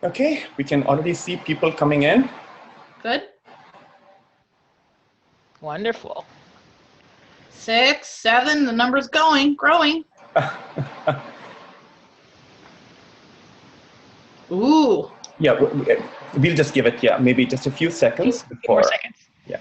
Okay, we can already see people coming in. Good. Wonderful. 6, 7, the number's growing. Ooh. Yeah, we'll just give it, maybe just a few seconds before. Few more seconds. Yeah.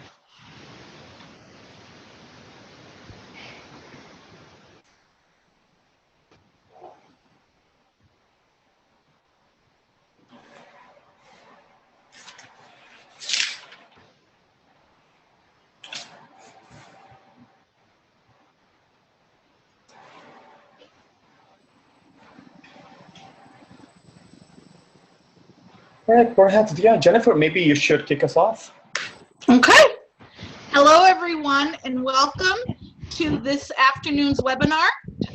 All right, perhaps, Jennifer, maybe you should kick us off. Okay. Hello, everyone, and welcome to this afternoon's webinar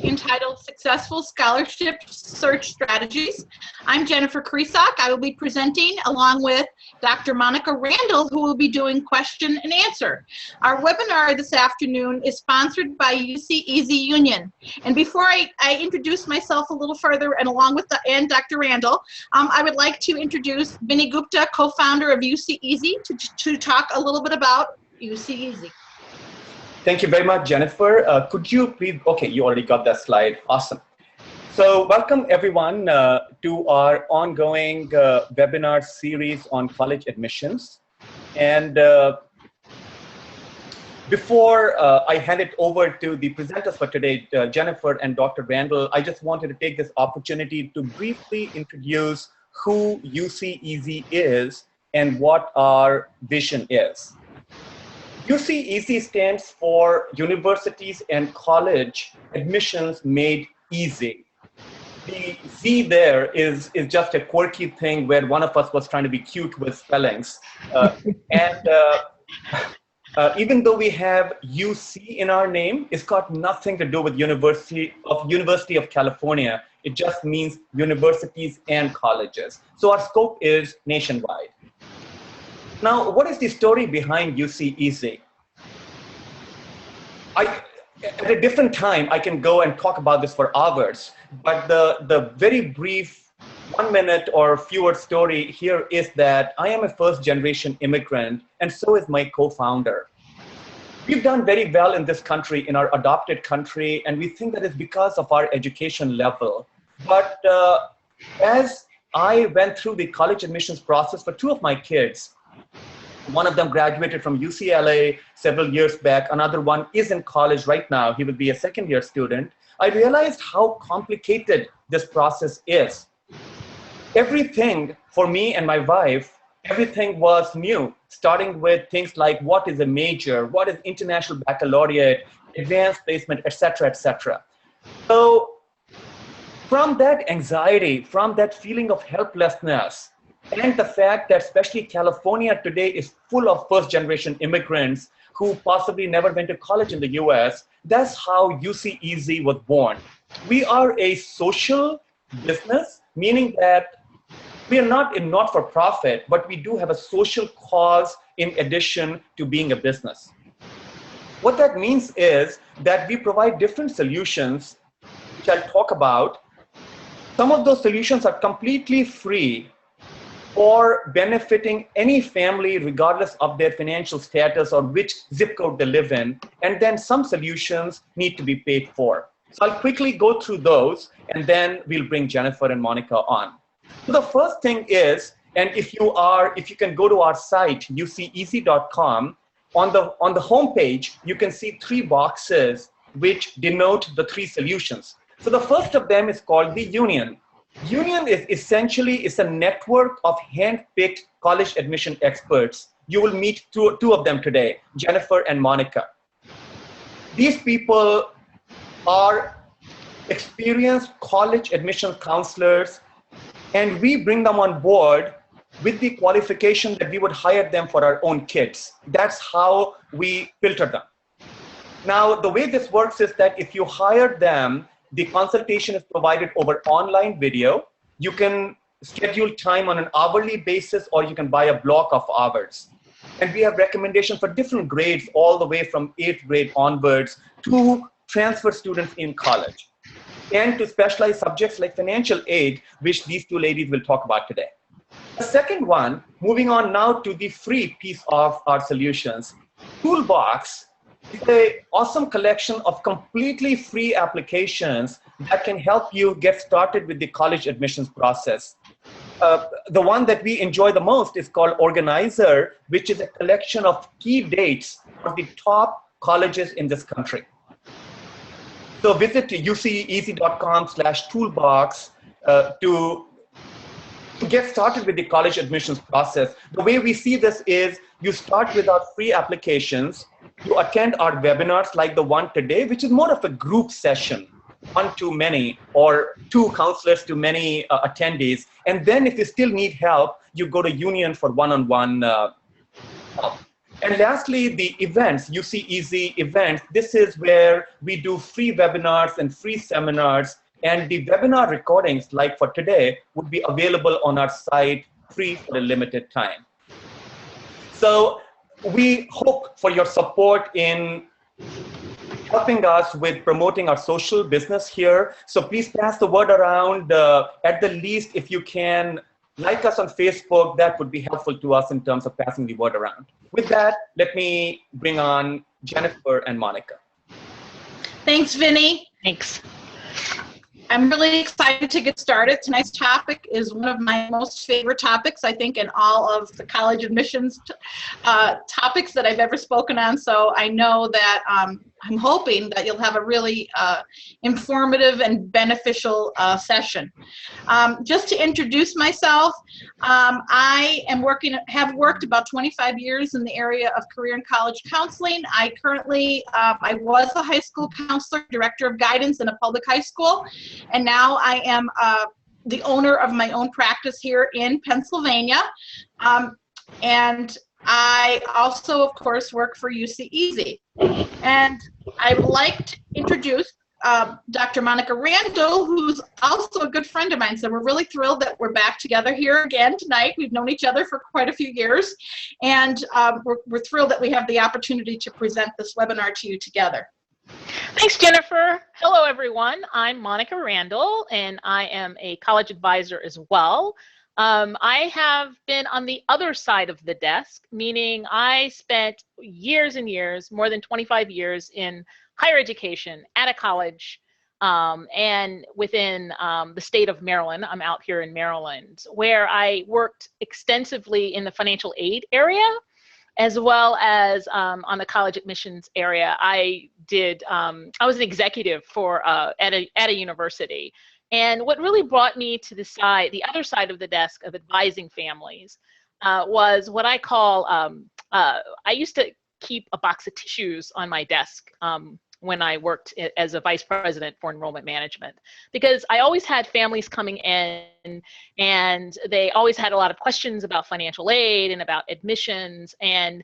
entitled Successful Scholarship Search Strategies. I'm Jennifer Kresak. I will be presenting along with Dr. Monica Randall, who will be doing question and answer. Our webinar this afternoon is sponsored by UCEazy Union. And before I introduce myself a little further, and along with Dr. Randall, I would like to introduce Vinny Gupta, co-founder of UCEazy, to talk a little bit about UCEazy. Thank you very much, Jennifer. Could you please, okay, you already got that slide. Awesome. So welcome everyone to our ongoing webinar series on college admissions. And before I hand it over to the presenters for today, Jennifer and Dr. Randall, I just wanted to take this opportunity to briefly introduce who UCEazy is and what our vision is. UCEazy stands for Universities and College Admissions Made Easy. The Z there is just a quirky thing where one of us was trying to be cute with spellings. Even though we have UC in our name, it's got nothing to do with University of California. It just means universities and colleges. So our scope is nationwide. Now, what is the story behind UCEazy? At a different time, I can go and talk about this for hours, but the very brief 1 minute or fewer story here is that I am a first-generation immigrant, and so is my co-founder. We've done very well in this country, in our adopted country, and we think that it's because of our education level. But as I went through the college admissions process for 2 of my kids, one of them graduated from UCLA several years back. Another one is in college right now. He will be a second-year student. I realized how complicated this process is. Everything for me and my wife, everything was new, starting with things like what is a major, what is international baccalaureate, advanced placement, et cetera, et cetera. So from that anxiety, from that feeling of helplessness, and the fact that especially California today is full of first-generation immigrants who possibly never went to college in the US, that's how UCEazy was born. We are a social business, meaning that we are not in not-for-profit, but we do have a social cause in addition to being a business. What that means is that we provide different solutions, which I'll talk about. Some of those solutions are completely free or benefiting any family regardless of their financial status or which zip code they live in. And then some solutions need to be paid for. So I'll quickly go through those, and then we'll bring Jennifer and Monica on. So the first thing is, and if you can go to our site, uceeazy.com, on the home page, you can see 3 boxes which denote the 3 solutions. So the first of them is called the Union. Union is essentially a network of hand-picked college admission experts. You will meet two of them today, Jennifer and Monica. These people are experienced college admission counselors, and we bring them on board with the qualification that we would hire them for our own kids. That's how we filter them. Now, the way this works is that if you hire them, the consultation is provided over online video. You can schedule time on an hourly basis, or you can buy a block of hours. And we have recommendations for different grades, all the way from 8th grade onwards to transfer students in college, and to specialized subjects like financial aid, which these 2 ladies will talk about today. The second one, moving on now to the free piece of our solutions. Toolbox is an awesome collection of completely free applications that can help you get started with the college admissions process. The one that we enjoy the most is called Organizer, which is a collection of key dates for the top colleges in this country. So visit uceeazy.com/toolbox to get started with the college admissions process. The way we see this is you start with our free applications, you attend our webinars like the one today, which is more of a group session, one to many or two counselors to many attendees. And then if you still need help, you go to Union for one-on-one help. And lastly, the events, UCEazy events. This is where we do free webinars and free seminars. And the webinar recordings, like for today, would be available on our site free for a limited time. So we hope for your support in helping us with promoting our social business here. So please pass the word around. At the least, if you can like us on Facebook, that would be helpful to us in terms of passing the word around. With that, let me bring on Jennifer and Monica. Thanks, Vinny. Thanks. I'm really excited to get started. Tonight's topic is one of my most favorite topics, I think, in all of the college admissions topics that I've ever spoken on. So I know that I'm hoping that you'll have a really informative and beneficial session. Just to introduce myself, I have worked about 25 years in the area of career and college counseling. I currently, I was a high school counselor, director of guidance in a public high school, and now I am the owner of my own practice here in Pennsylvania. And I also, of course, work for UCEazy. And I would like to introduce Dr. Monica Randall, who's also a good friend of mine. So we're really thrilled that we're back together here again tonight. We've known each other for quite a few years. And we're thrilled that we have the opportunity to present this webinar to you together. Thanks, Jennifer. Hello, everyone. I'm Monica Randall, and I am a college advisor as well. I have been on the other side of the desk, meaning I spent years and years, more than 25 years in higher education at a college and within the state of Maryland. I'm out here in Maryland, where I worked extensively in the financial aid area, as well as on the college admissions area. I was an executive for at a university. And what really brought me to the other side of the desk of advising families was what I call, I used to keep a box of tissues on my desk when I worked as a vice president for enrollment management, because I always had families coming in and they always had a lot of questions about financial aid and about admissions. And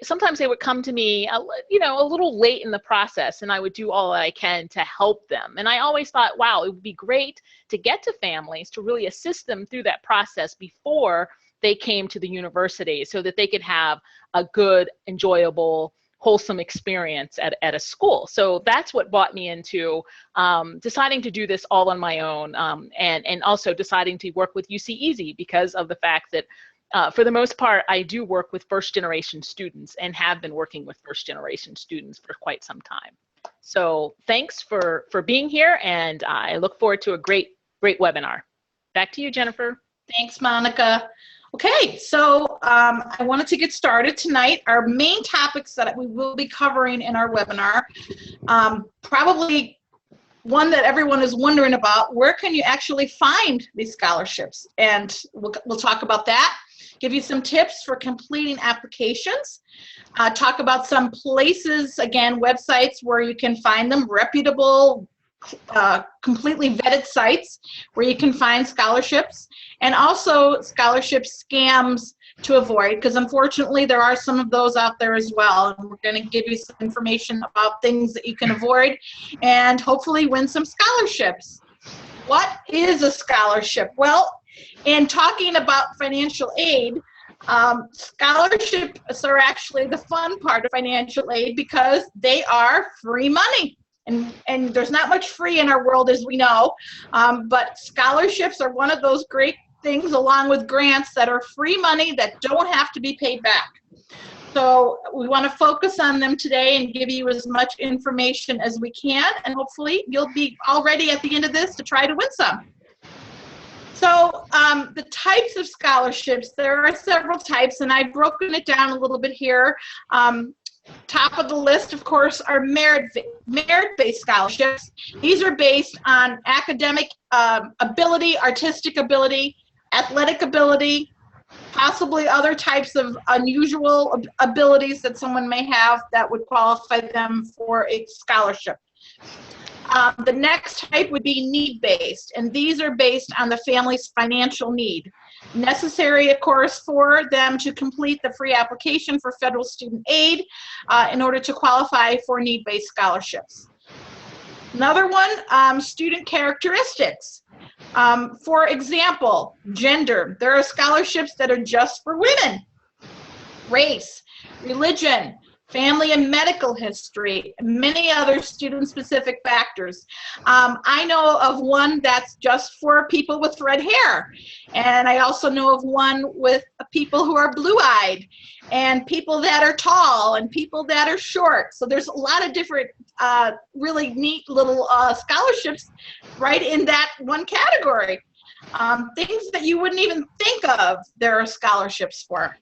sometimes they would come to me, a little late in the process, and I would do all that I can to help them. And I always thought, wow, it would be great to get to families to really assist them through that process before they came to the university, so that they could have a good, enjoyable, wholesome experience at a school. So that's what brought me into deciding to do this all on my own, and also deciding to work with UCEazy because of the fact that for the most part, I do work with first-generation students and have been working with first-generation students for quite some time. So thanks for being here, and I look forward to a great webinar. Back to you, Jennifer. Thanks, Monica. Okay, so I wanted to get started tonight. Our main topics that we will be covering in our webinar, probably one that everyone is wondering about: where can you actually find these scholarships? And we'll talk about that. Give you some tips for completing applications, talk about some places, again, websites where you can find them, reputable, completely vetted sites where you can find scholarships, and also scholarship scams to avoid, because unfortunately there are some of those out there as well. And we're going to give you some information about things that you can avoid and hopefully win some scholarships. What is a scholarship? Well, in talking about financial aid, scholarships are actually the fun part of financial aid because they are free money. And there's not much free in our world, as we know, but scholarships are one of those great things along with grants that are free money that don't have to be paid back. So we want to focus on them today and give you as much information as we can, and hopefully you'll be all ready at the end of this to try to win some. So the types of scholarships, there are several types, and I've broken it down a little bit here. Top of the list, of course, are merit-based scholarships. These are based on academic ability, artistic ability, athletic ability, possibly other types of unusual abilities that someone may have that would qualify them for a scholarship. The next type would be need-based, and these are based on the family's financial need. Necessary, of course, for them to complete the free application for federal student aid in order to qualify for need-based scholarships. Another one, student characteristics. For example, gender. There are scholarships that are just for women. Race, religion, family and medical history, many other student-specific factors. I know of one that's just for people with red hair, and I also know of one with people who are blue-eyed, and people that are tall, and people that are short. So there's a lot of different really neat little scholarships right in that one category. Things that you wouldn't even think of, there are scholarships for.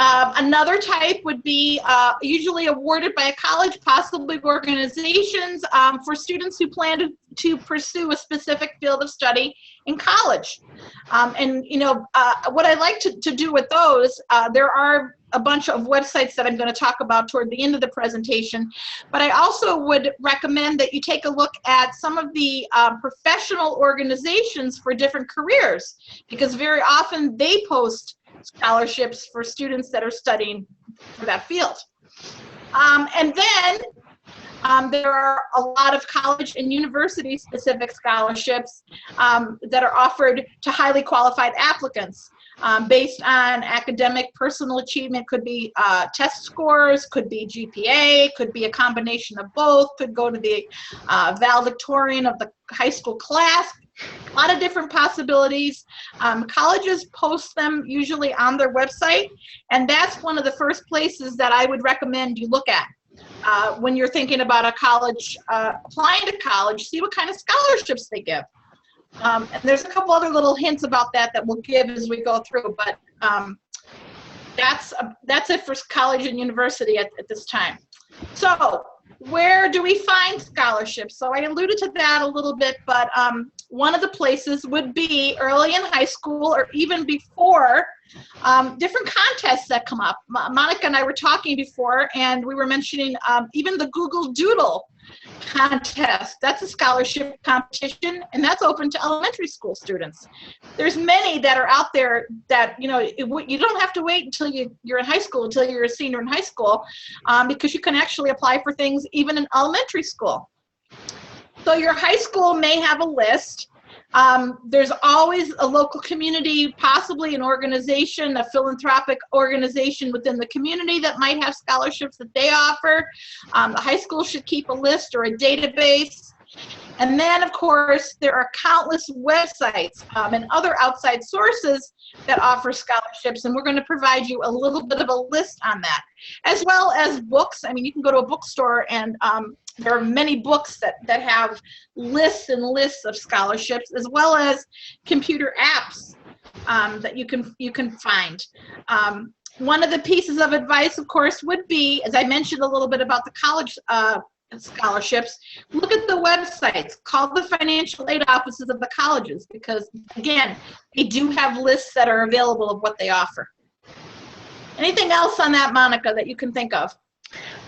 Another type would be usually awarded by a college, possibly organizations, for students who plan to pursue a specific field of study in college. And you know, what I like to do with those, there are a bunch of websites that I'm going to talk about toward the end of the presentation, but I also would recommend that you take a look at some of the professional organizations for different careers, because very often they post scholarships for students that are studying for that field. And then there are a lot of college and university specific scholarships that are offered to highly qualified applicants based on academic personal achievement. Could be test scores, could be GPA, could be a combination of both, could go to the valedictorian of the high school class. A lot of different possibilities. Colleges post them usually on their website, and that's one of the first places that I would recommend you look at when you're thinking about a college, applying to college. See what kind of scholarships they give. And there's a couple other little hints about that we'll give as we go through, but that's it for college and university at this time. So where do we find scholarships? So I alluded to that a little bit, but one of the places would be early in high school or even before, different contests that come up. Monica and I were talking before, and we were mentioning even the Google Doodle contest. That's a scholarship competition, and that's open to elementary school students. There's many that are out there that, you know, you don't have to wait until you're in high school, until you're a senior in high school, because you can actually apply for things even in elementary school. So your high school may have a list. There's always a local community, possibly an organization, a philanthropic organization within the community that might have scholarships that they offer. The high school should keep a list or a database. And then, of course, there are countless websites and other outside sources that offer scholarships, and we're going to provide you a little bit of a list on that, as well as books. I mean, you can go to a bookstore, and there are many books that have lists and lists of scholarships, as well as computer apps that you can find. One of the pieces of advice, of course, would be, as I mentioned a little bit about the college scholarships, look at the websites, call the financial aid offices of the colleges, because again, they do have lists that are available of what they offer. Anything else on that, Monica, that you can think of?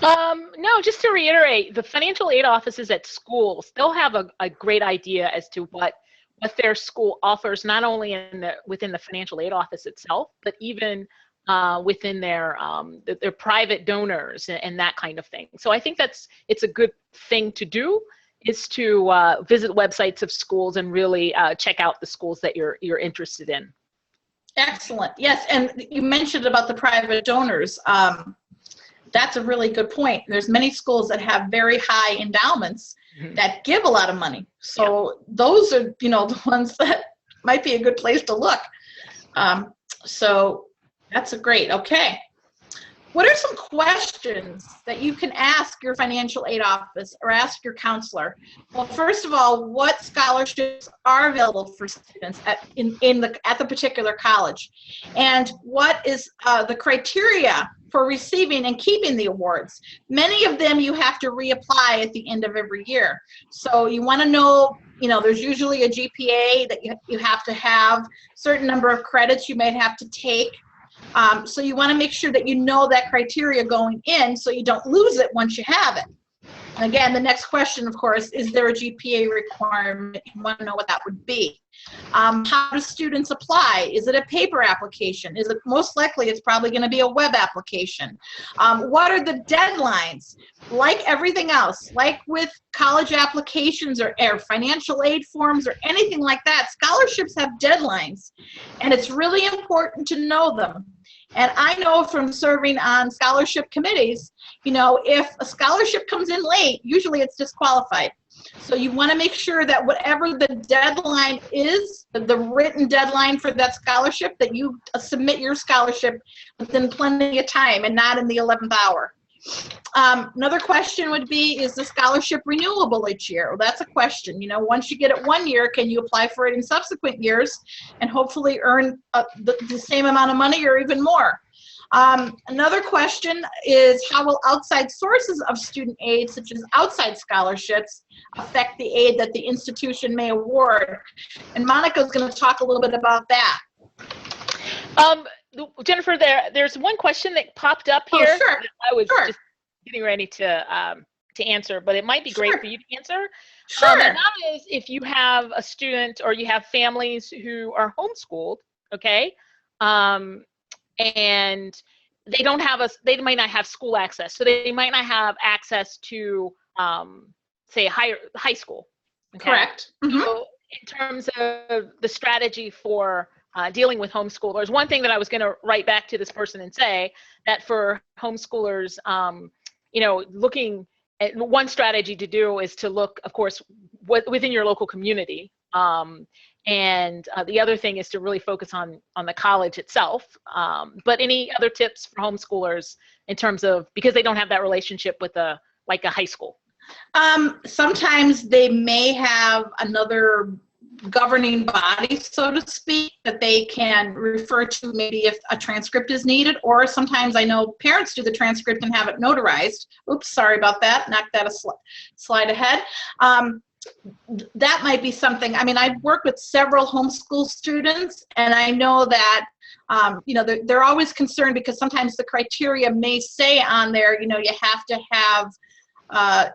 No, just to reiterate, the financial aid offices at schools, they'll have a great idea as to what their school offers, not only within the financial aid office itself, but even within their private donors and that kind of thing. So I think it's a good thing to do, is to visit websites of schools and really check out the schools that you're interested in. Excellent. Yes, and you mentioned about the private donors. That's a really good point. There's many schools that have very high endowments that give a lot of money. So those are, you know, the ones that might be a good place to look. So that's great. Okay. What are some questions that you can ask your financial aid office or ask your counselor? Well, first of all, what scholarships are available for students at the particular college? And what is the criteria for receiving and keeping the awards? Many of them you have to reapply at the end of every year. So you want to know, there's usually a GPA that you have to have, certain number of credits you may have to take. So you want to make sure that you know that criteria going in so you don't lose it once you have it. And again, the next question, of course, is there a GPA requirement? You want to know what that would be. How do students apply? Is it a paper application? Is it most likely it's probably going to be a web application? What are the deadlines? Like everything else, like with college applications or financial aid forms or anything like that, scholarships have deadlines, and it's really important to know them. And I know from serving on scholarship committees, if a scholarship comes in late, usually it's disqualified. So you want to make sure that whatever the deadline is, the written deadline for that scholarship, that you submit your scholarship within plenty of time and not in the 11th hour. Another question would be, is the scholarship renewable each year? Well, that's a question. Once you get it one year, can you apply for it in subsequent years and hopefully earn the same amount of money or even more? Another question is, how will outside sources of student aid, such as outside scholarships, affect the aid that the institution may award? And Monica's going to talk a little bit about that. Jennifer, there's one question that popped up here. Oh, sure. That I was just getting ready to answer, but it might be great for you to answer. Sure. And that is, if you have a student or you have families who are homeschooled, okay, and they don't have they might not have school access, so they might not have access to, say, high school. Okay? Correct. Mm-hmm. So in terms of the strategy for dealing with homeschoolers, one thing that I was going to write back to this person and say that for homeschoolers, looking at one strategy to do is to look, of course, within your local community. And the other thing is to really focus on the college itself. But any other tips for homeschoolers in terms of, because they don't have that relationship with a high school? Sometimes they may have another governing body, so to speak, that they can refer to, maybe if a transcript is needed, or sometimes I know parents do the transcript and have it notarized. Oops, sorry about that. Knock that a slide ahead. That might be something. I mean, I've worked with several homeschool students, and I know that they're always concerned because sometimes the criteria may say on there, you have to have a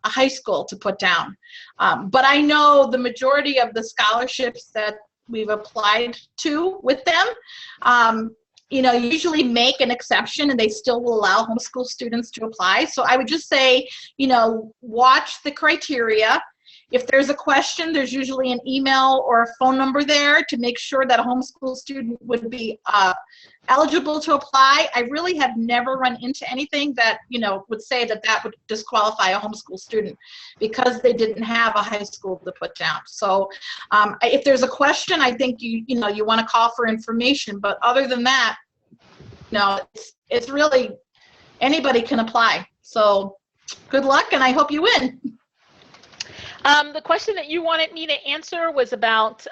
high school to put down. But I know the majority of the scholarships that we've applied to with them, usually make an exception and they still will allow homeschool students to apply. So I would just say, watch the criteria. If there's a question, there's usually an email or a phone number there to make sure that a homeschool student would be eligible to apply. I really have never run into anything that, would say that would disqualify a homeschool student because they didn't have a high school to put down. So if there's a question, I think you want to call for information. But other than that, it's really, anybody can apply. So good luck, and I hope you win. The question that you wanted me to answer was about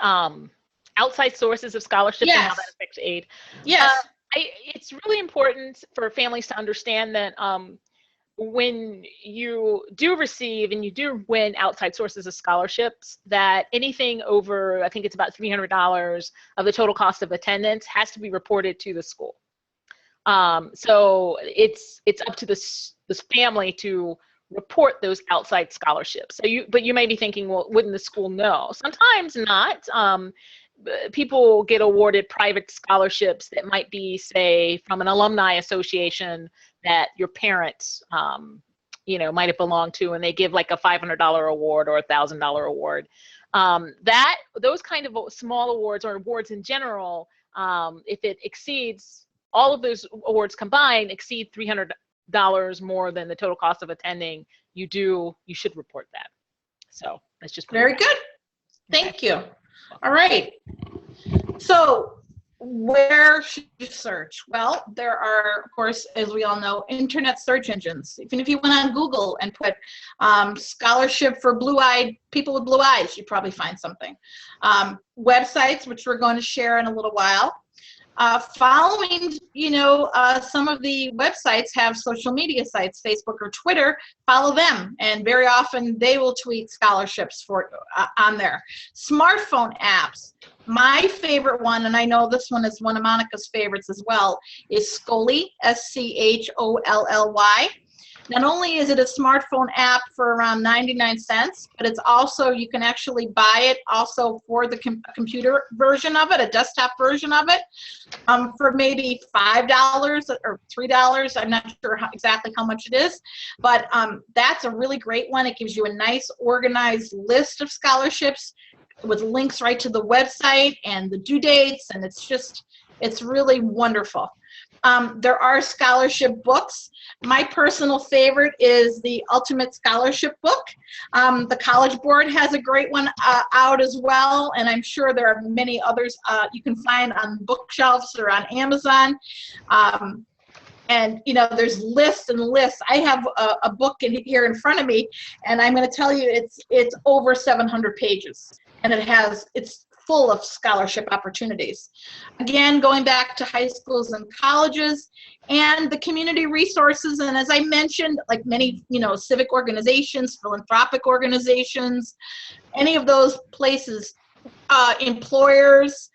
outside sources of scholarships and how that affects aid. Yes. It's really important for families to understand that when you do receive and you do win outside sources of scholarships, that anything over, I think it's about $300 of the total cost of attendance has to be reported to the school. So it's up to this family to report those outside scholarships. But you may be thinking, well, wouldn't the school know? Sometimes not. People get awarded private scholarships that might be, say, from an alumni association that your parents, might have belonged to, and they give like a $500 award or a $1,000 award. Those kind of small awards, or awards in general, if it exceeds, all of those awards combined exceed $300 more than the total cost of attending, you should report that. So that's just very good. Thank you. All right. So where should you search? Well, there are, of course, as we all know, internet search engines. Even if you went on Google and put scholarship for blue-eyed people with blue eyes, you'd probably find something. Websites, which we're going to share in a little while. Following, some of the websites have social media sites, Facebook or Twitter. Follow them, and very often they will tweet scholarships on there. Smartphone apps. My favorite one, and I know this one is one of Monica's favorites as well, is Scholly, SCHOLLY. Not only is it a smartphone app for around 99 cents, but it's also, you can actually buy it also for the computer version of it, a desktop version of it, for maybe $5 or $3. I'm not sure exactly how much it is, but that's a really great one. It gives you a nice organized list of scholarships with links right to the website and the due dates, and it's really wonderful. There are scholarship books. My personal favorite is the Ultimate Scholarship Book. The College Board has a great one out as well, and I'm sure there are many others you can find on bookshelves or on Amazon. And there's lists and lists. I have a book here in front of me, and I'm going to tell you it's over 700 pages, and it's full of scholarship opportunities. Again, going back to high schools and colleges and the community resources. And as I mentioned, like many, civic organizations, philanthropic organizations, any of those places, employers,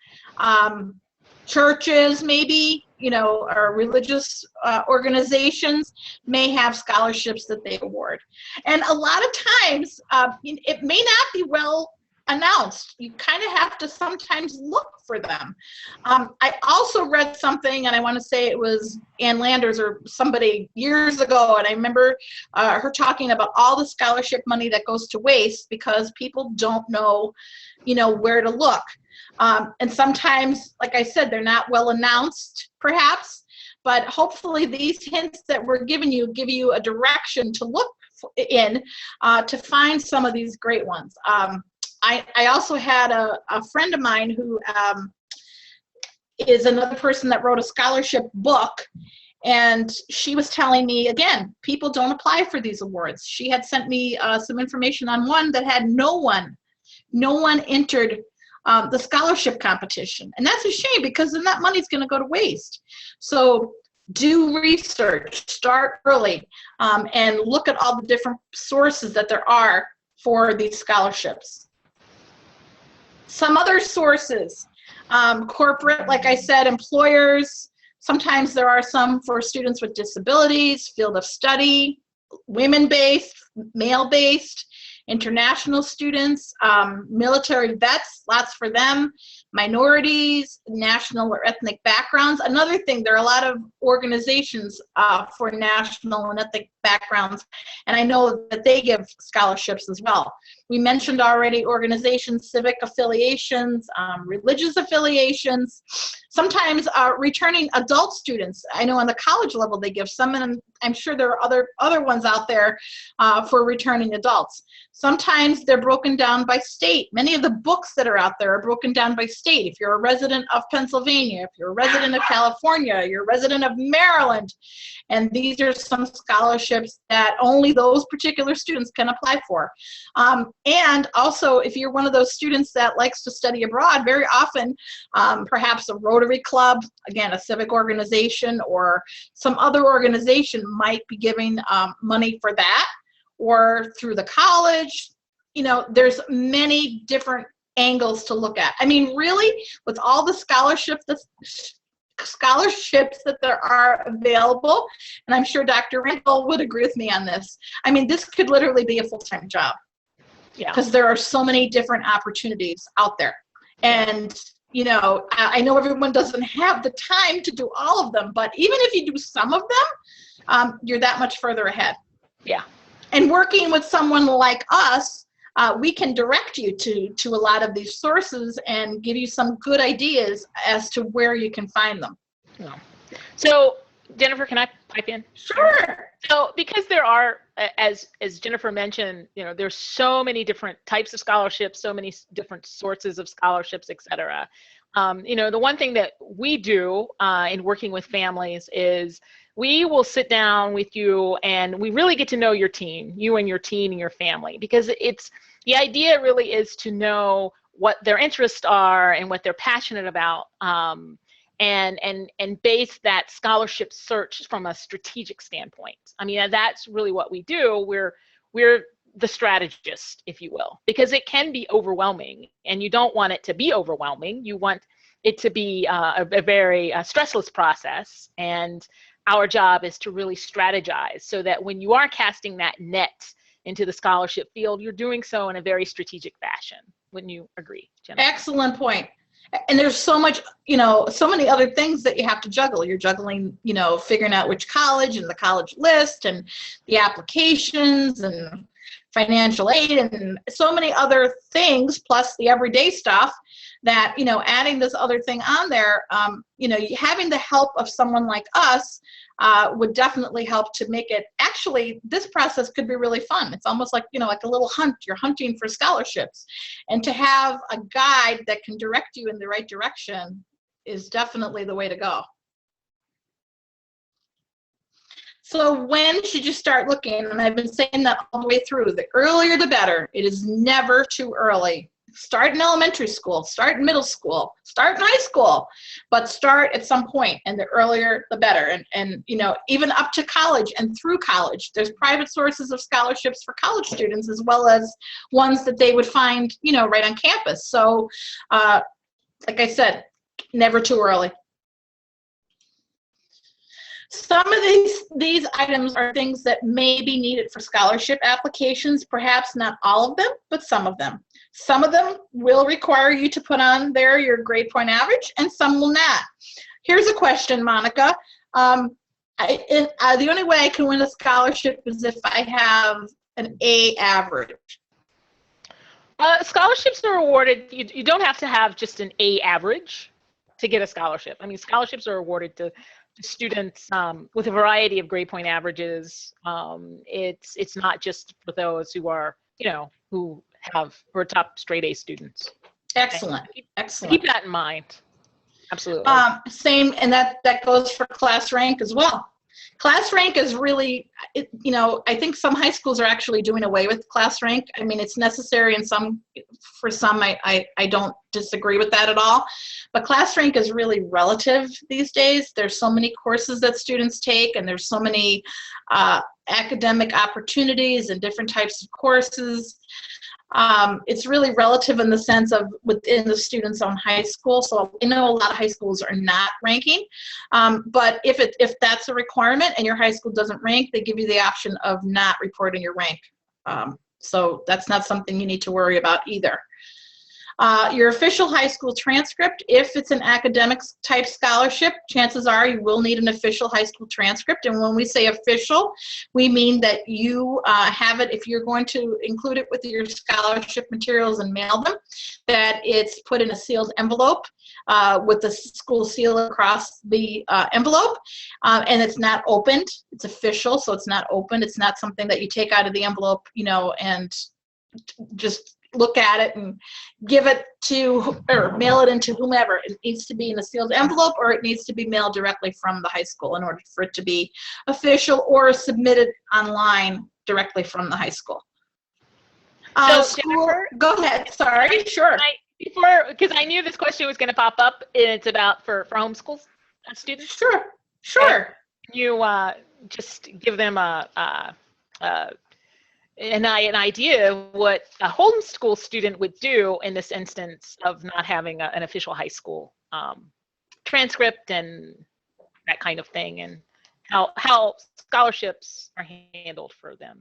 churches, maybe, or religious organizations may have scholarships that they award. And a lot of times, it may not be well announced. You kind of have to sometimes look for them. I also read something, and I want to say it was Ann Landers or somebody years ago, and I remember her talking about all the scholarship money that goes to waste because people don't know, where to look. And sometimes, like I said, they're not well announced, perhaps, but hopefully these hints that we're giving you give you a direction to look in to find some of these great ones. I also had a friend of mine who is another person that wrote a scholarship book, and she was telling me, again, people don't apply for these awards. She had sent me some information on one that had no one entered the scholarship competition. And that's a shame, because then that money's going to go to waste. So do research, start early, and look at all the different sources that there are for these scholarships. Some other sources, corporate, like I said, employers. Sometimes there are some for students with disabilities, field of study, women-based, male-based, international students, military vets, lots for them, minorities, national or ethnic backgrounds. Another thing, there are a lot of organizations for national and ethnic backgrounds, and I know that they give scholarships as well. We mentioned already organizations, civic affiliations, religious affiliations, sometimes returning adult students. I know on the college level they give some, and I'm sure there are other ones out there for returning adults. Sometimes they're broken down by state. Many of the books that are out there are broken down by state. If you're a resident of Pennsylvania, if you're a resident of California, you're a resident of Maryland, and these are some scholarships that only those particular students can apply for. And also, if you're one of those students that likes to study abroad, very often, perhaps a Rotary Club, again, a civic organization, or some other organization might be giving money for that, or through the college. There's many different angles to look at. I mean, really, with all the scholarships that there are available, and I'm sure Dr. Randall would agree with me on this, I mean, this could literally be a full-time job. Yeah. Because there are so many different opportunities out there. And, I know everyone doesn't have the time to do all of them, but even if you do some of them, you're that much further ahead. Yeah. And working with someone like us, we can direct you to a lot of these sources and give you some good ideas as to where you can find them. Yeah. So, Jennifer, can I pipe in? Sure. So because there are, as Jennifer mentioned, there's so many different types of scholarships, so many different sources of scholarships, et cetera. The one thing that we do in working with families is we will sit down with you and we really get to know your teen, you and your teen and your family, because the idea really is to know what their interests are and what they're passionate about, and base that scholarship search from a strategic standpoint. I mean, that's really what we do. We're the strategist, if you will, because it can be overwhelming, and you don't want it to be overwhelming. You want it to be a very stressless process, and our job is to really strategize so that when you are casting that net into the scholarship field, you're doing so in a very strategic fashion. Wouldn't you agree, Jennifer? Excellent point. And there's so much, so many other things that you have to juggle. You're juggling, figuring out which college and the college list and the applications and financial aid and so many other things, plus the everyday stuff that, adding this other thing on there, having the help of someone like us would definitely help to make it, actually, this process could be really fun. It's almost like, like a little hunt. You're hunting for scholarships. And to have a guide that can direct you in the right direction is definitely the way to go. So when should you start looking? And I've been saying that all the way through. The earlier, the better. It is never too early. Start in elementary school, start in middle school, start in high school, but start at some point, and the earlier the better. And even up to college and through college, there's private sources of scholarships for college students as well as ones that they would find, right on campus. So like I said, never too early. Some of these items are things that may be needed for scholarship applications, perhaps not all of them, but some of them. Some of them will require you to put on there your grade point average, and some will not. Here's a question, Monica. The only way I can win a scholarship is if I have an A average. Scholarships are awarded, you don't have to have just an A average to get a scholarship. I mean, scholarships are awarded to students with a variety of grade point averages. It's not just for those who are, who are top straight A students. Excellent. Excellent. Keep that in mind. Absolutely. Same, and that goes for class rank as well. Class rank is really, I think some high schools are actually doing away with class rank. I mean, it's necessary in for some, I don't disagree with that at all. But class rank is really relative these days. There's so many courses that students take, and there's so many academic opportunities and different types of courses. It's really relative in the sense of within the student's own high school. So I know a lot of high schools are not ranking, but if that's a requirement and your high school doesn't rank, they give you the option of not reporting your rank. So that's not something you need to worry about either. Your official high school transcript, if it's an academic type scholarship, chances are you will need an official high school transcript. And when we say official, we mean that you have it, if you're going to include it with your scholarship materials and mail them, that it's put in a sealed envelope with the school seal across the envelope, and it's not opened. It's official, so it's not opened. It's not something that you take out of the envelope, and just look at it and give it to, or mail it into whomever. It needs to be in a sealed envelope, or it needs to be mailed directly from the high school in order for it to be official, or submitted online directly from the high school. Jennifer, go ahead. Sorry, sure. Because I knew this question was going to pop up, and it's about for homeschool students. Sure. Can you just give them an idea of what a homeschool student would do in this instance of not having an official high school transcript and that kind of thing, and how scholarships are handled for them?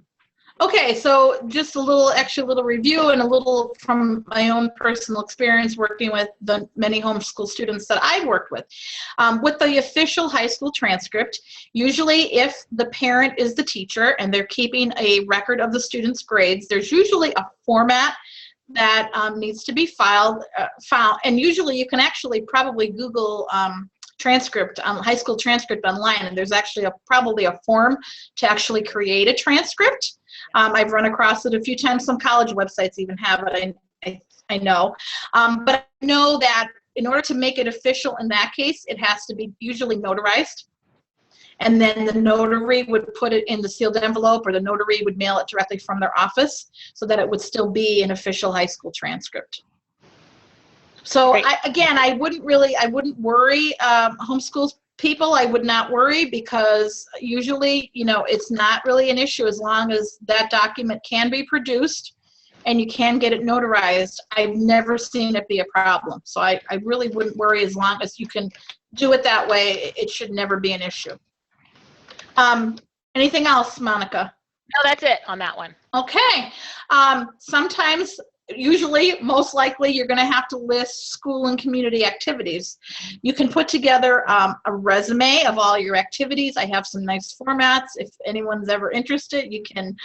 Okay, so just a little extra little review and a little from my own personal experience working with the many homeschool students that I've worked with. With the official high school transcript, usually if the parent is the teacher and they're keeping a record of the student's grades, there's usually a format that needs to be filed, and usually you can actually probably Google transcript, high school transcript online, and there's actually probably a form to actually create a transcript. I've run across it a few times. Some college websites even have it, I know. But I know that in order to make it official in that case, it has to be usually notarized. And then the notary would put it in the sealed envelope, or the notary would mail it directly from their office so that it would still be an official high school transcript. So I wouldn't worry. Homeschool people, I would not worry, because usually, it's not really an issue as long as that document can be produced and you can get it notarized. I've never seen it be a problem. So I really wouldn't worry. As long as you can do it that way, it should never be an issue. Anything else, Monica? No, that's it on that one. Okay. Sometimes, usually, most likely, you're going to have to list school and community activities. You can put together a resume of all your activities. I have some nice formats. If anyone's ever interested, you can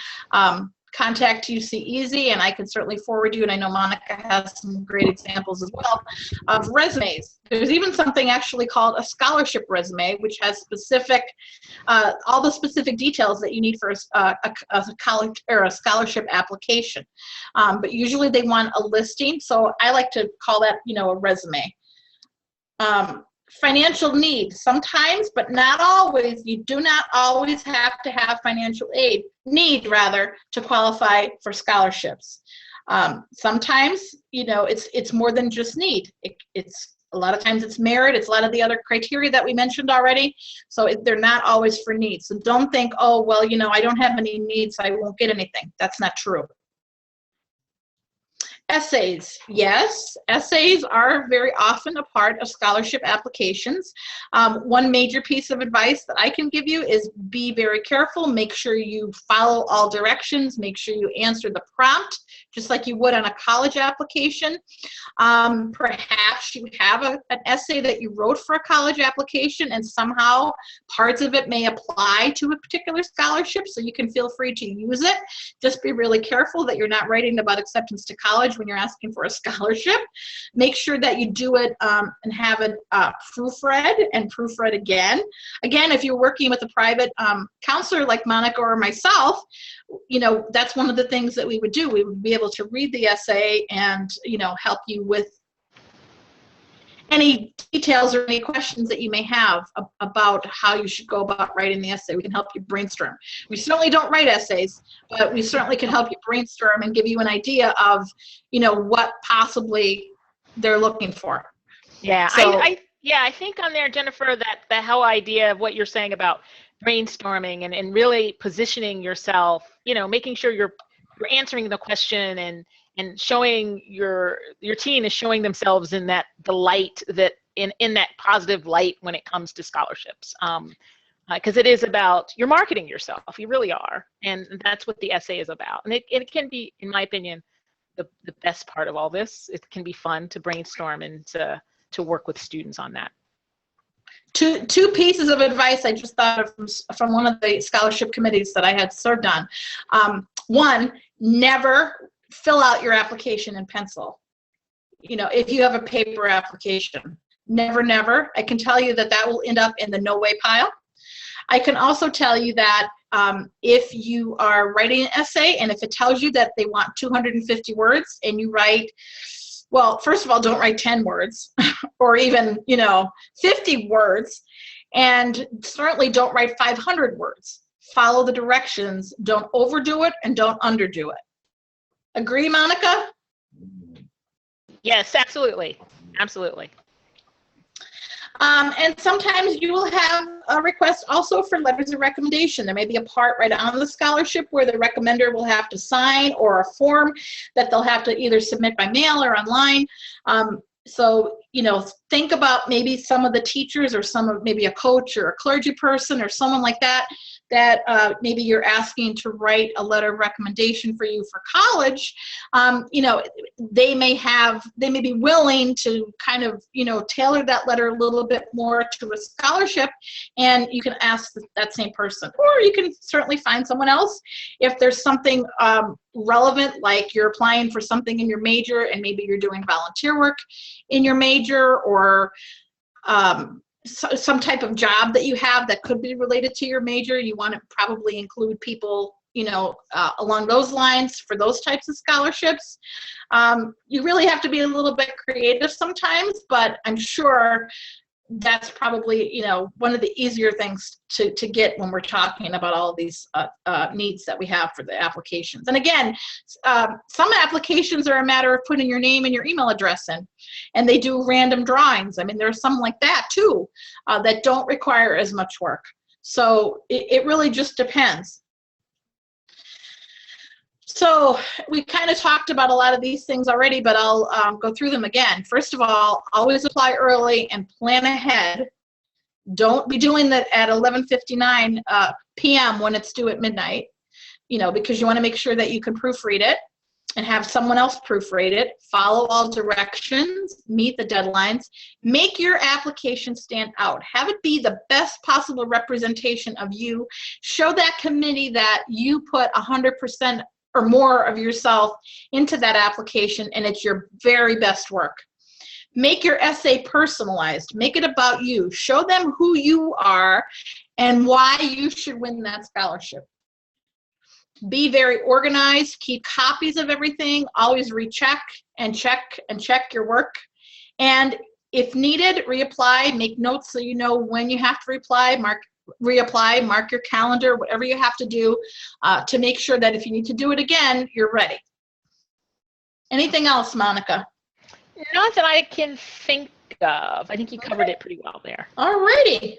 contact UCEazy, and I can certainly forward you, and I know Monica has some great examples as well of resumes. There's even something actually called a scholarship resume, which has specific, all the specific details that you need for a college or a scholarship application. But usually they want a listing, so I like to call that, a resume. Financial need, sometimes, but not always. You do not always have to have financial need to qualify for scholarships. Sometimes, it's more than just need. It's a lot of times it's merit. It's a lot of the other criteria that we mentioned already. So they're not always for needs. So don't think, oh, well, I don't have any needs, so I won't get anything. That's not true. Essays, yes, essays are very often a part of scholarship applications. One major piece of advice that I can give you is be very careful. Make sure you follow all directions. Make sure you answer the prompt just like you would on a college application. Perhaps you have an essay that you wrote for a college application, and somehow parts of it may apply to a particular scholarship, so you can feel free to use it. Just be really careful that you're not writing about acceptance to college when you're asking for a scholarship. Make sure that you do it and have it proofread and proofread again. Again, if you're working with a private counselor like Monica or myself, that's one of the things that we would do. We would be able to read the essay and, help you with any details or any questions that you may have about how you should go about writing the essay. We can help you brainstorm. We certainly don't write essays, but we certainly can help you brainstorm and give you an idea of, what possibly they're looking for. Yeah, So, I think on there, Jennifer, that the whole idea of what you're saying about brainstorming and really positioning yourself, making sure you're answering the question and showing your team is showing themselves in the light that in that positive light when it comes to scholarships, because it is about, you're marketing yourself. You really are, and that's what the essay is about. And it can be, in my opinion, the best part of all this. It can be fun to brainstorm and to work with students on that. Two pieces of advice I just thought of from one of the scholarship committees that I had served on. One, never fill out your application in pencil. If you have a paper application, never. I can tell you that will end up in the no way pile. I can also tell you that if you are writing an essay and if it tells you that they want 250 words and you write, well, first of all, don't write 10 words or even, 50 words, and certainly don't write 500 words. Follow the directions. Don't overdo it and don't underdo it. Agree, Monica? Yes, absolutely. Absolutely. And sometimes you will have a request also for letters of recommendation. There may be a part right on the scholarship where the recommender will have to sign, or a form that they'll have to either submit by mail or online. So, think about maybe some of the teachers or maybe a coach or a clergy person or someone like that maybe you're asking to write a letter of recommendation for you for college. They may be willing to kind of, tailor that letter a little bit more to a scholarship, and you can ask that same person. Or you can certainly find someone else if there's something relevant, like you're applying for something in your major and maybe you're doing volunteer work in your major, or some type of job that you have that could be related to your major. You want to probably include people, along those lines for those types of scholarships. You really have to be a little bit creative sometimes, but I'm sure that's probably, one of the easier things to get when we're talking about all of these needs that we have for the applications. And again, some applications are a matter of putting your name and your email address in, and they do random drawings. I mean, there's some like that too, that don't require as much work. So it really just depends. So we kind of talked about a lot of these things already, but I'll go through them again. First of all, always apply early and plan ahead. Don't be doing that at 11:59 p.m. when it's due at midnight, because you want to make sure that you can proofread it and have someone else proofread it. Follow all directions, meet the deadlines, make your application stand out. Have it be the best possible representation of you. Show that committee that you put 100% or more of yourself into that application, and it's your very best work. Make your essay personalized. Make it about you. Show them who you are and why you should win that scholarship. Be very organized. Keep copies of everything. Always recheck and check and check your work. And if needed, reapply. Make notes so you know when you have to reapply, mark your calendar, whatever you have to do to make sure that if you need to do it again, you're ready. Anything else, Monica? Not that I can think of. I think you covered it pretty well there. All righty.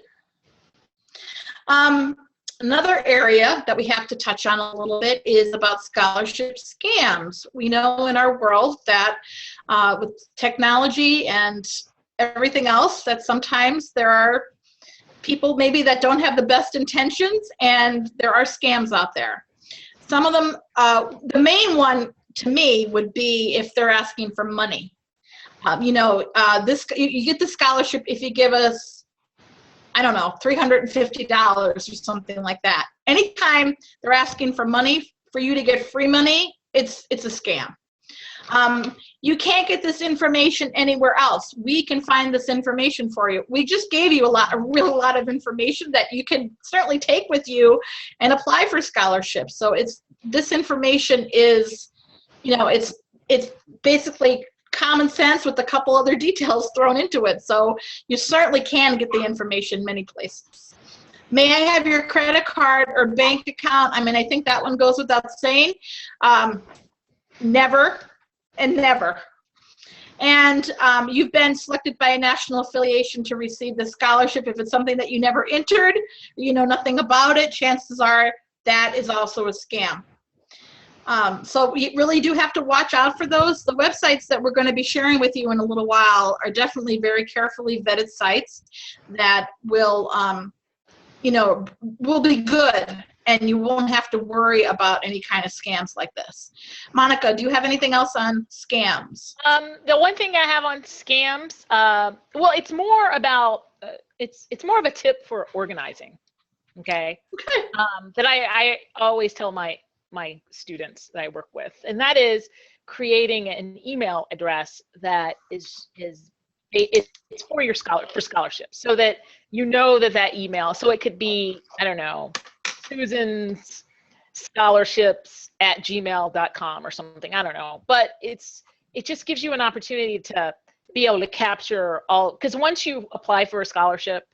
Another area that we have to touch on a little bit is about scholarship scams. We know in our world that with technology and everything else, that sometimes there are people maybe that don't have the best intentions, and there are scams out there. Some of them, the main one to me would be if they're asking for money. You get the scholarship if you give us, I don't know, $350 or something like that. Anytime they're asking for money for you to get free money, it's a scam. You can't get this information anywhere else. We can find this information for you. We just gave you a real lot of information that you can certainly take with you and apply for scholarships. So this information is, it's basically common sense with a couple other details thrown into it. So you certainly can get the information many places. May I have your credit card or bank account? I mean, I think that one goes without saying. Never and never. And you've been selected by a national affiliation to receive the scholarship. If it's something that you never entered, you know nothing about it, chances are that is also a scam. So we really do have to watch out for those. The websites that we're going to be sharing with you in a little while are definitely very carefully vetted sites that will, will be good, and you won't have to worry about any kind of scams like this. Monica, do you have anything else on scams? The one thing I have on scams, well, it's more about, it's more of a tip for organizing, okay? Okay. That I always tell my students that I work with, and that is creating an email address that it's for your scholarships, so that you know that email. So it could be, I don't know, Susan's scholarships@gmail.com or something. I don't know, but it just gives you an opportunity to be able to capture all, because once you apply for a scholarship,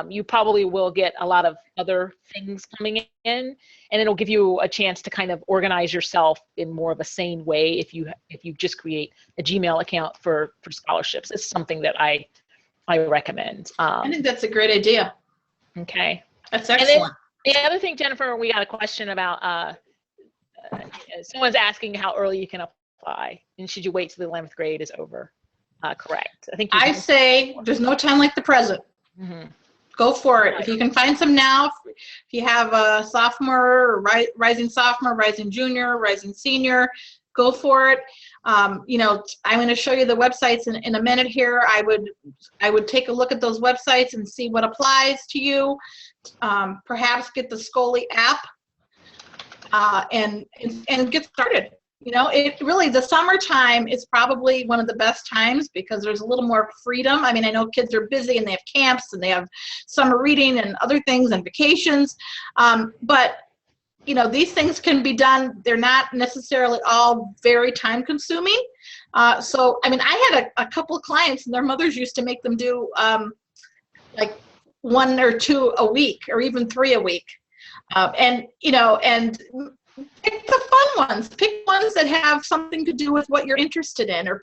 you probably will get a lot of other things coming in, and it'll give you a chance to kind of organize yourself in more of a sane way if you just create a Gmail account for scholarships. It's something that I recommend. I think that's a great idea. Okay. That's excellent. The other thing, Jennifer, we got a question about, someone's asking how early you can apply, and should you wait till the 11th grade is over? Correct. I say there's no time like the present. Mm-hmm. Go for it. If you can find some now, if you have a sophomore, rising sophomore, rising junior, rising senior, go for it. I'm going to show you the websites in a minute here. I would take a look at those websites and see what applies to you. Perhaps get the Scoli app and get started. You know, it really, the summertime is probably one of the best times because there's a little more freedom. I mean, I know kids are busy and they have camps and they have summer reading and other things and vacations. But, you know, these things can be done. They're not necessarily all very time consuming. So, I mean, I had a couple of clients and their mothers used to make them do like 1 or 2 a week or even 3 a week. And, you know, and pick the fun ones. Pick ones that have something to do with what you're interested in, or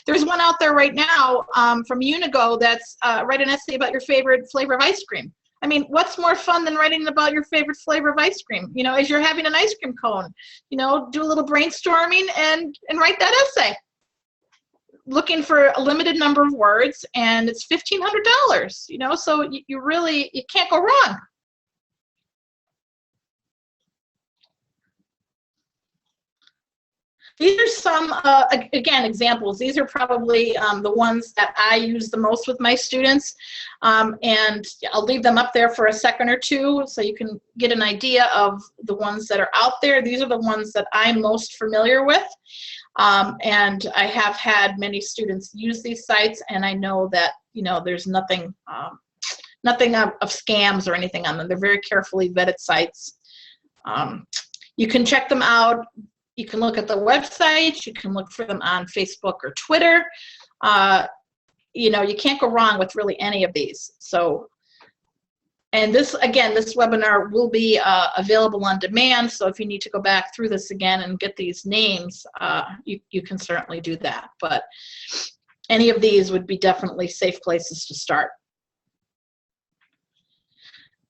there's one out there right now from Unigo that's write an essay about your favorite flavor of ice cream. I mean, what's more fun than writing about your favorite flavor of ice cream? You know, as you're having an ice cream cone, you know, do a little brainstorming and write that essay. Looking for a limited number of words, and it's $1,500, you know, so you can't go wrong. These are some, again, examples. These are probably the ones that I use the most with my students. And I'll leave them up there for a second or two so you can get an idea of the ones that are out there. These are the ones that I'm most familiar with. And I have had many students use these sites, and I know that, you know, there's nothing of scams or anything on them. They're very carefully vetted sites. You can check them out. You can look at the website. You can look for them on Facebook or Twitter. You know, you can't go wrong with really any of these. So, and this, again, this webinar will be available on demand. So if you need to go back through this again and get these names, you can certainly do that. But any of these would be definitely safe places to start.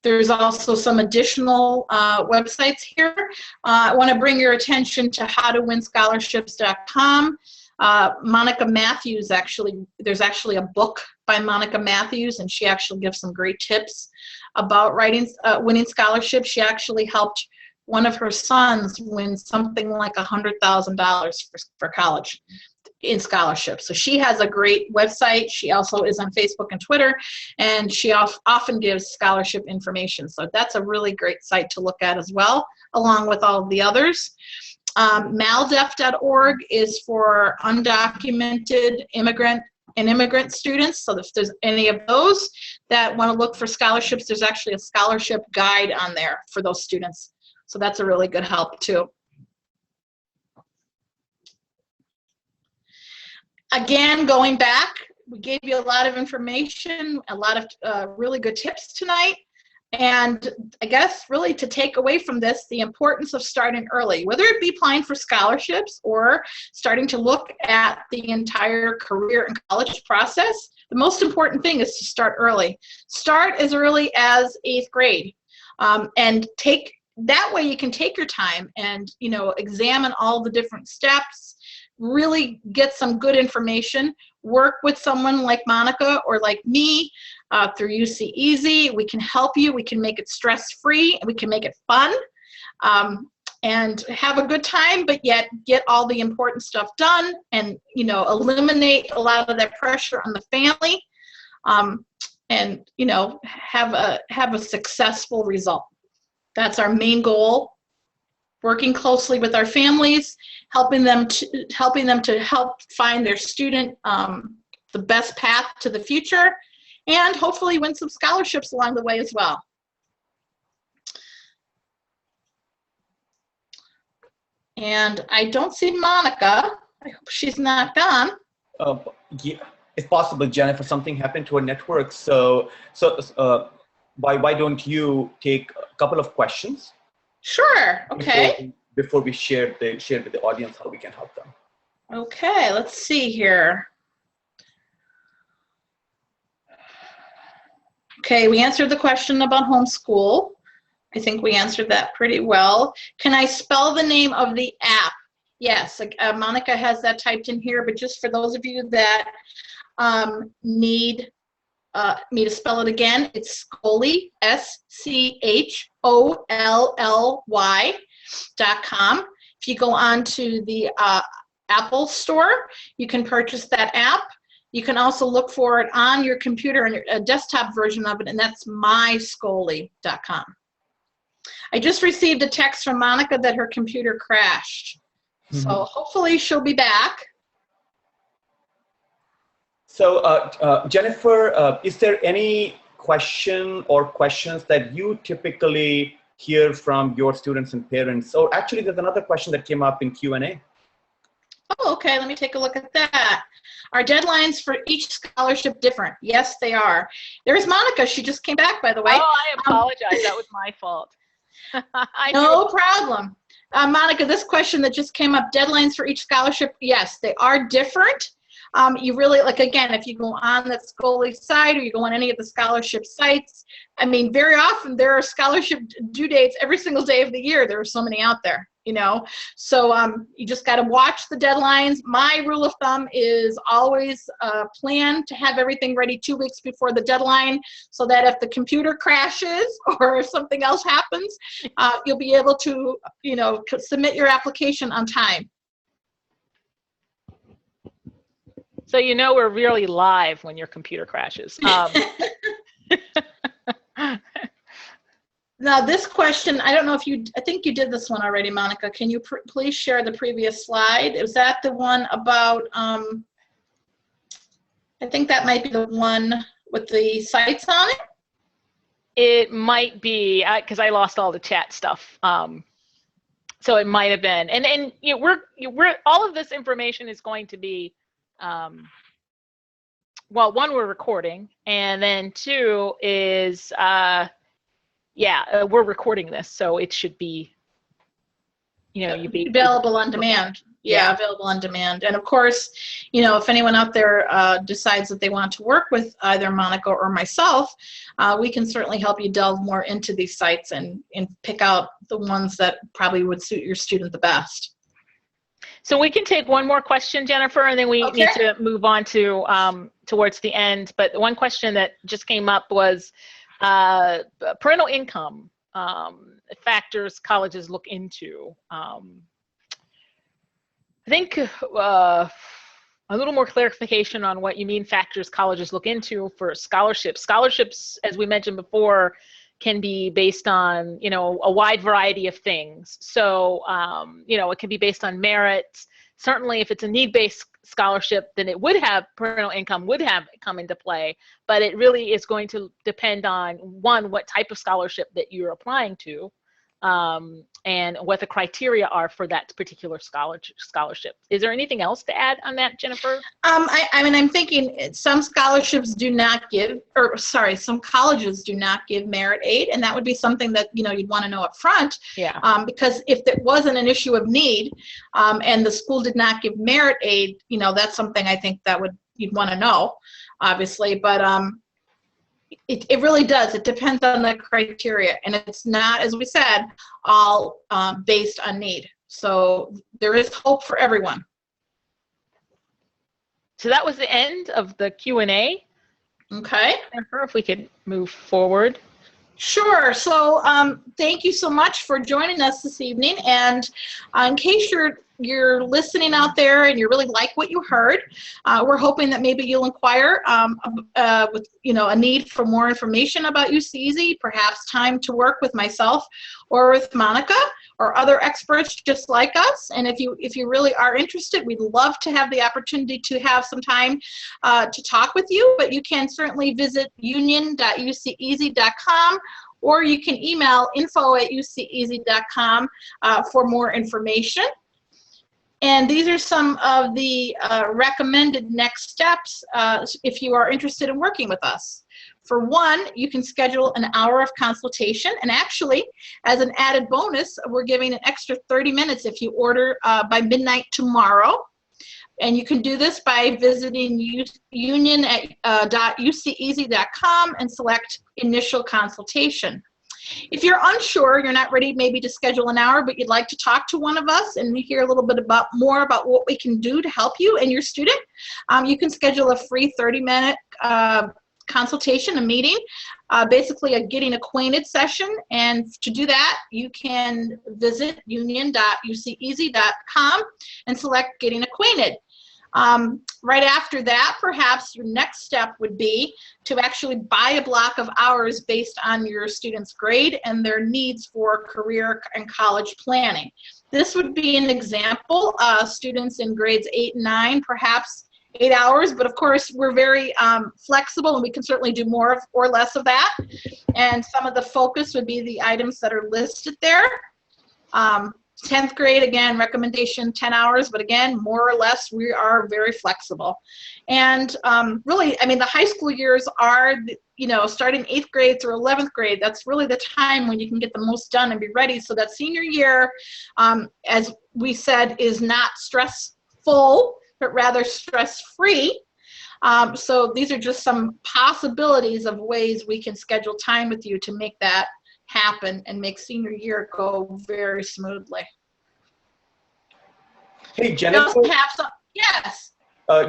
There's also some additional websites here. I want to bring your attention to howtowinscholarships.com. Monica Matthews, there's actually a book by Monica Matthews, and she actually gives some great tips about winning scholarships. She actually helped one of her sons win something like $100,000 for college in scholarships. So she has a great website. She also is on Facebook and Twitter, and she often gives scholarship information. So that's a really great site to look at as well, along with all of the others. Maldef.org is for undocumented immigrant students. So if there's any of those that want to look for scholarships, there's actually a scholarship guide on there for those students. So that's a really good help too. Again, going back, we gave you a lot of information, a lot of really good tips tonight. And I guess really to take away from this, the importance of starting early, whether it be applying for scholarships or starting to look at the entire career and college process, the most important thing is to start early. Start as early as 8th grade. And that way you can take your time and, you know, examine all the different steps, really get some good information, work with someone like Monica or like me through UCEazy. We can help you. We can make it stress-free. We can make it fun and have a good time, but yet get all the important stuff done and, you know, eliminate a lot of that pressure on the family and, you know, have a successful result. That's our main goal. Working closely with our families, helping them to help find their student the best path to the future, and hopefully win some scholarships along the way as well. And I don't see Monica. I hope she's not gone. Yeah, it's possible, Jennifer, something happened to her network. So why don't you take a couple of questions? Sure. Okay. Before we share with the audience how we can help them. Okay. Let's see here. Okay, we answered the question about homeschool. I think we answered that pretty well. Can I spell the name of the app? Yes, Monica has that typed in here, but just for those of you that need me to spell it again, it's Scholly, SCHOLLY.com. If you go on to the Apple Store, you can purchase that app. You can also look for it on your computer and a desktop version of it, and that's myscolly.com. I just received a text from Monica that her computer crashed. So hopefully she'll be back. So Jennifer, is there any question or questions that you typically hear from your students and parents? Or actually, there's another question that came up in Q&A. Oh, okay, let me take a look at that. Are deadlines for each scholarship different? Yes, they are. There's Monica. She just came back, by the way. Oh, I apologize. That was my fault. No problem. Monica, this question that just came up, deadlines for each scholarship, yes, they are different. You really, like, again, if you go on the Scholey site or you go on any of the scholarship sites, I mean, very often there are scholarship due dates every single day of the year. There are so many out there, you know. So you just got to watch the deadlines. My rule of thumb is always plan to have everything ready 2 weeks before the deadline, so that if the computer crashes or if something else happens, you'll be able to, you know, submit your application on time. So you know we're really live when your computer crashes. Now this question, I don't know if you, I think you did this one already, Monica. Can you please share the previous slide? Was that the one about, I think that might be the one with the sites on it? It might be, because I lost all the chat stuff. So it might have been. And you know, we're all of this information is going to be, well, one, we're recording, and then two is, we're recording this, so it should be, you know, you'd be available on demand. Yeah, available on demand. And of course, you know, if anyone out there decides that they want to work with either Monica or myself, we can certainly help you delve more into these sites and pick out the ones that probably would suit your student the best. So we can take one more question, Jennifer, and then we need to move on to towards the end. But the one question that just came up was parental income factors colleges look into. I think a little more clarification on what you mean factors colleges look into for scholarships. Scholarships, as we mentioned before, can be based on, you know, a wide variety of things. So, you know, it can be based on merit. Certainly, if it's a need-based scholarship, then it would have, parental income would have come into play, but it really is going to depend on, one, what type of scholarship that you're applying to, and what the criteria are for that particular scholarship. Is there anything else to add on that, Jennifer? I mean, I'm thinking some scholarships do not give, or sorry, some colleges do not give merit aid, and that would be something that, you know, you'd want to know up front. Yeah. Because if it wasn't an issue of need, and the school did not give merit aid, you know, that's something I think that you'd want to know, obviously. But it really does. It depends on the criteria, and it's not, as we said, all based on need. So there is hope for everyone. So that was the end of the Q&A. Okay. Jennifer, if we could move forward. Sure. So thank you so much for joining us this evening. And in case you're listening out there and you really like what you heard, we're hoping that maybe you'll inquire with, you know, a need for more information about UCEazy, perhaps time to work with myself or with Monica or other experts just like us. And if you really are interested, we'd love to have the opportunity to have some time to talk with you. But you can certainly visit union.uceeazy.com, or you can email info@uceeazy.com for more information. And these are some of the recommended next steps if you are interested in working with us. For one, you can schedule an hour of consultation, and actually, as an added bonus, we're giving an extra 30 minutes if you order by midnight tomorrow. And you can do this by visiting union.uceeazy.com and select initial consultation. If you're unsure, you're not ready maybe to schedule an hour, but you'd like to talk to one of us and hear a little bit more about what we can do to help you and your student, you can schedule a free 30-minute consultation, a meeting, basically a getting acquainted session. And to do that, you can visit union.uceeazy.com and select getting acquainted. Right after that, perhaps your next step would be to actually buy a block of hours based on your student's grade and their needs for career and college planning. This would be an example. Students in grades 8 and 9, perhaps 8 hours, but of course we're very flexible and we can certainly do more or less of that. And some of the focus would be the items that are listed there. 10th grade, again, recommendation 10 hours, but again, more or less, we are very flexible. And really, I mean, the high school years are, you know, starting 8th grade through 11th grade, that's really the time when you can get the most done and be ready. So that senior year, as we said, is not stressful, but rather stress-free. So these are just some possibilities of ways we can schedule time with you to make that happen and make senior year go very smoothly. Hey, Jennifer. Yes.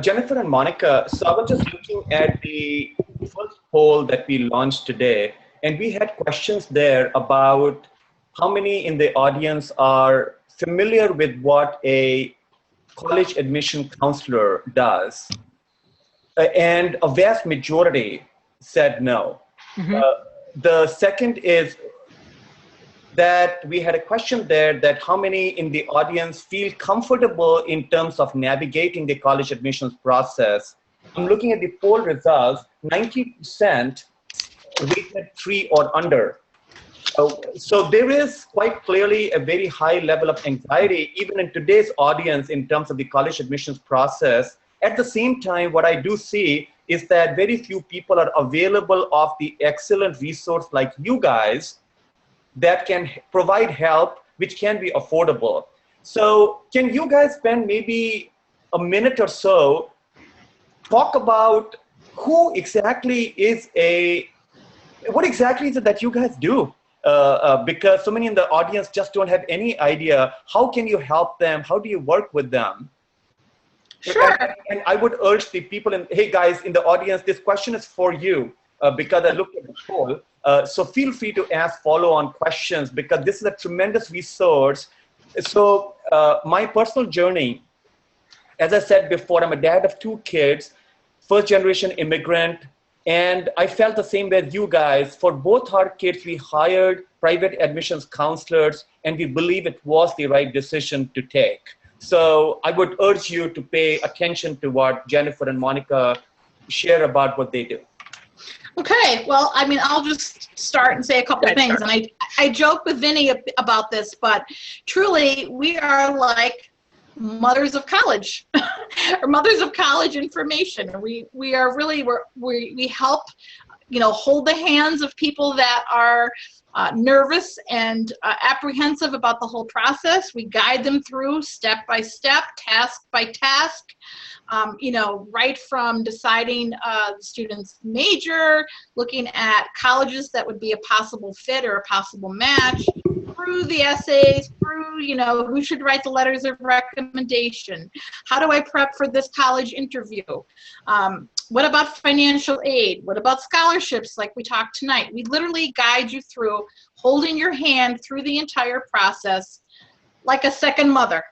Jennifer and Monica, so I was just looking at the first poll that we launched today, and we had questions there about how many in the audience are familiar with what a college admission counselor does. And a vast majority said no. Mm-hmm. The second is that we had a question there that how many in the audience feel comfortable in terms of navigating the college admissions process. I'm looking at the poll results, 90% rated 3 or under. So there is quite clearly a very high level of anxiety, even in today's audience, in terms of the college admissions process. At the same time, what I do see is that very few people are available of the excellent resource like you guys that can provide help, which can be affordable. So can you guys spend maybe a minute or so, talk about who exactly is what exactly is it that you guys do? Because so many in the audience just don't have any idea. How can you help them? How do you work with them? Sure. And I would urge the people, hey guys in the audience, this question is for you because I looked at the poll. So feel free to ask follow-on questions because this is a tremendous resource. So my personal journey, as I said before, I'm a dad of 2 kids, first-generation immigrant, and I felt the same way as you guys. For both our kids, we hired private admissions counselors, and we believe it was the right decision to take. So I would urge you to pay attention to what Jennifer and Monica share about what they do. Okay, well, I mean, I'll just start and say a couple of things. And I joke with Vinny about this, but truly, we are like mothers of college, or mothers of college information. We are really, we help, you know, hold the hands of people that are nervous and apprehensive about the whole process. We guide them through step by step, task by task. You know, right from deciding the student's major, looking at colleges that would be a possible fit or a possible match, through the essays, through, you know, who should write the letters of recommendation, how do I prep for this college interview, what about financial aid, what about scholarships like we talked tonight. We literally guide you through, holding your hand through the entire process like a second mother.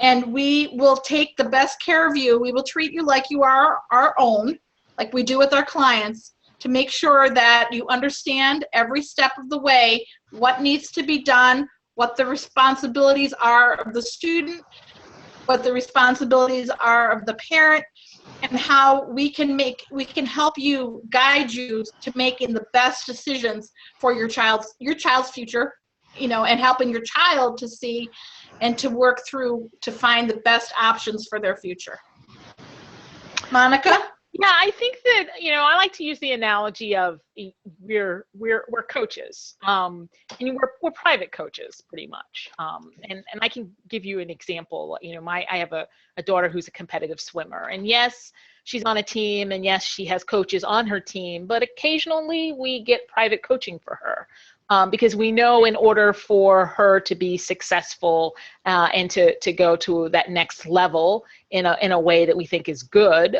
And we will take the best care of you. We will treat you like you are our own, like we do with our clients, to make sure that you understand every step of the way what needs to be done, what the responsibilities are of the student, what the responsibilities are of the parent, and how we can help you, guide you to making the best decisions for your child's future, you know, and helping your child to see and to work through to find the best options for their future. Monica? Yeah, I think that, you know, I like to use the analogy of we're coaches, and we're private coaches pretty much. And I can give you an example. You know, I have a daughter who's a competitive swimmer, and yes, she's on a team, and yes, she has coaches on her team, but occasionally we get private coaching for her. because we know in order for her to be successful and to go to that next level in a way that we think is good,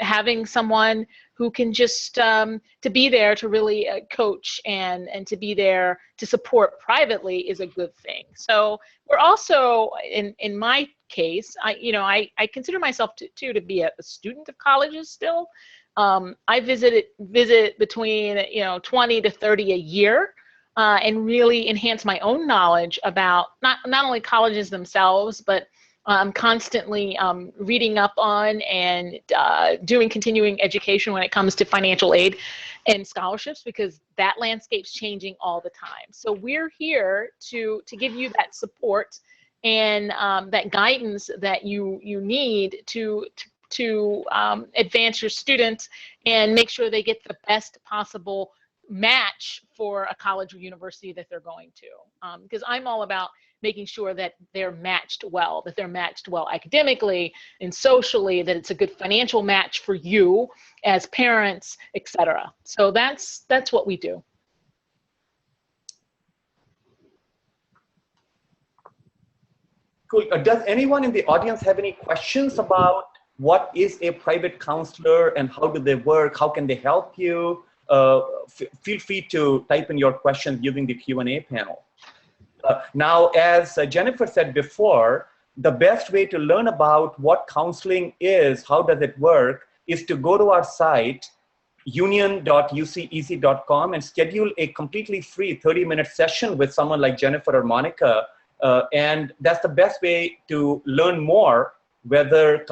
having someone who can just to be there to really coach and to be there to support privately is a good thing. So we're also, in my case, I consider myself to be a student of colleges still. I visit between 20 to 30 a year. And really enhance my own knowledge about not only colleges themselves, but constantly reading up on and doing continuing education when it comes to financial aid and scholarships, because that landscape's changing all the time. So we're here to give you that support and that guidance that you need to advance your students and make sure they get the best possible match for a college or university that they're going to, because I'm all about making sure that they're matched well, academically and socially, that it's a good financial match for you as parents, etc. So that's what we do. Cool. Does anyone in the audience have any questions about what is a private counselor and how do they work? How can they help you? Feel free to type in your questions using the Q&A panel. Now, as Jennifer said before, the best way to learn about what counseling is, how does it work, is to go to our site, union.uceeazy.com, and schedule a completely free 30-minute session with someone like Jennifer or Monica. And that's the best way to learn more whether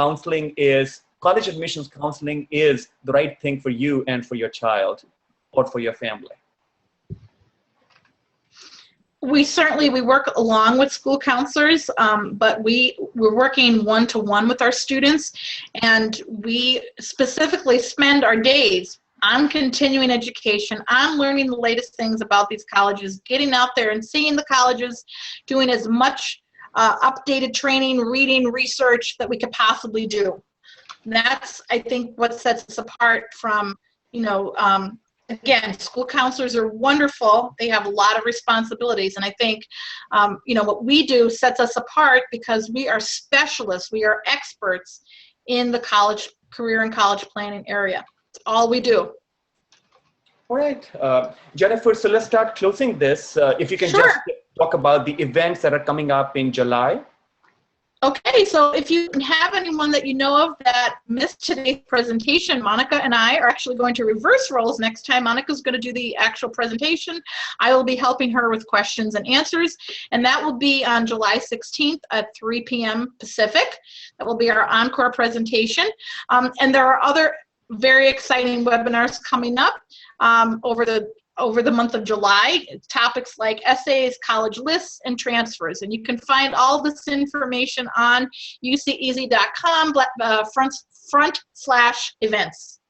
college admissions counseling is the right thing for you and for your child or for your family. We work along with school counselors, but we're working one-to-one with our students, and we specifically spend our days on continuing education, on learning the latest things about these colleges, getting out there and seeing the colleges, doing as much updated training, reading, research that we could possibly do. That's, I think, what sets us apart from, again, school counselors are wonderful. They have a lot of responsibilities. And I think, what we do sets us apart because we are specialists. We are experts in the college, career and college planning area. It's all we do. All right. Jennifer, so let's start closing this. If you can Sure. just talk about the events that are coming up in July. Okay, so if you have anyone that you know of that missed today's presentation, Monica and I are actually going to reverse roles next time. Monica's going to do the actual presentation. I will be helping her with questions and answers, and that will be on July 16th at 3 p.m. Pacific. That will be our encore presentation. And there are other very exciting webinars coming up over the month of July, topics like essays, college lists, and transfers. And you can find all this information on uceeazy.com/events.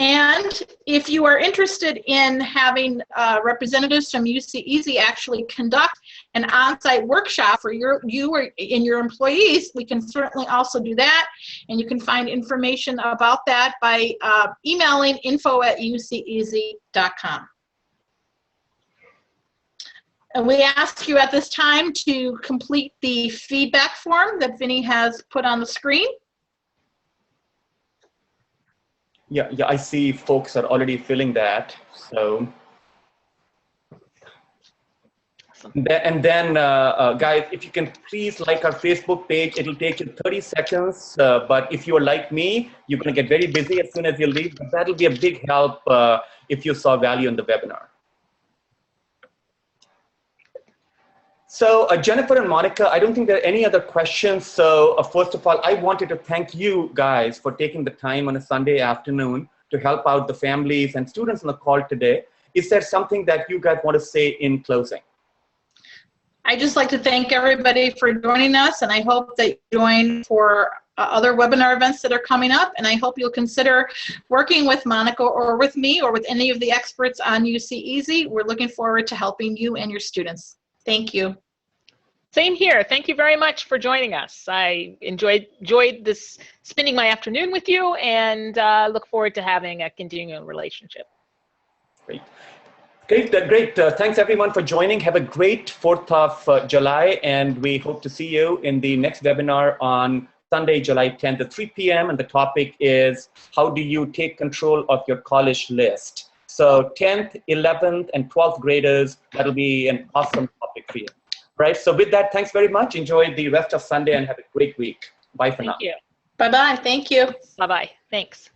And if you are interested in having representatives from UCEazy actually conduct an on-site workshop for you and your employees, we can certainly also do that. And you can find information about that by emailing info@uceeazy.com. And we ask you at this time to complete the feedback form that Vinny has put on the screen. Yeah, I see folks are already filling that. So, and then guys, if you can please like our Facebook page, it'll take you 30 seconds. But if you're like me, you're going to get very busy as soon as you leave. But that'll be a big help if you saw value in the webinar. So Jennifer and Monica, I don't think there are any other questions. So first of all, I wanted to thank you guys for taking the time on a Sunday afternoon to help out the families and students on the call today. Is there something that you guys want to say in closing? I'd just like to thank everybody for joining us, and I hope that you join for other webinar events that are coming up, and I hope you'll consider working with Monica or with me or with any of the experts on UCEazy. We're looking forward to helping you and your students. Thank you. Same here. Thank you very much for joining us. I enjoyed this spending my afternoon with you, and look forward to having a continuing relationship. Great. Great, great. Thanks everyone for joining. Have a great 4th of July, and we hope to see you in the next webinar on Sunday, July 10th at 3 p.m. And the topic is, how do you take control of your college list? So 10th, 11th, and 12th graders, that'll be an awesome topic for you. All right, so with that, thanks very much. Enjoy the rest of Sunday and have a great week. Bye for now. Thank you. Bye-bye. Thank you. Bye-bye. Thanks.